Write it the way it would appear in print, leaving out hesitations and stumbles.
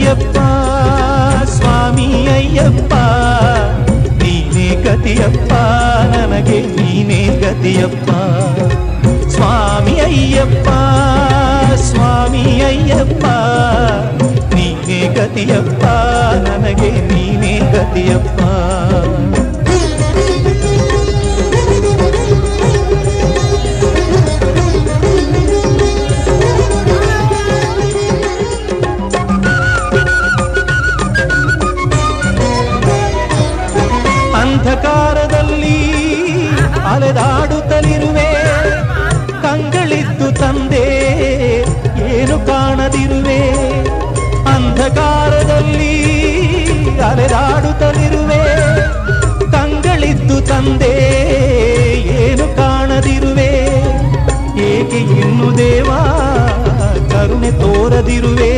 ಗತಿಯಪ್ಪ ಸ್ವಾಮಿ ಅಯ್ಯಪ್ಪ, ನೀನೇ ಗತಿಯಪ್ಪ ನನಗೆ ನೀನೇ ಗತಿಯಪ್ಪ. ಸ್ವಾಮಿ ಅಯ್ಯಪ್ಪ ಸ್ವಾಮಿ ಅಯ್ಯಪ್ಪ, ನೀನೇ ಗತಿಯಪ್ಪ ನನಗೆ ನೀನೇ ಗತಿಯಪ್ಪ. ಅಂಧಕಾರದಲ್ಲಿ ಅಲೆದಾಡುತ್ತಲಿರುವೆ, ಕಂಗಳಿದ್ದು ತಂದೆ ಏನು ಕಾಣದಿರುವೆ. ಅಂಧಕಾರದಲ್ಲಿ ಅಲೆದಾಡುತ್ತಲಿರುವೆ, ಕಂಗಳಿದ್ದು ತಂದೆ ಏನು ಕಾಣದಿರುವೆ. ಏಕೆ ಇನ್ನು ದೇವ ಕರುಣೆ ತೋರದಿರುವೆ.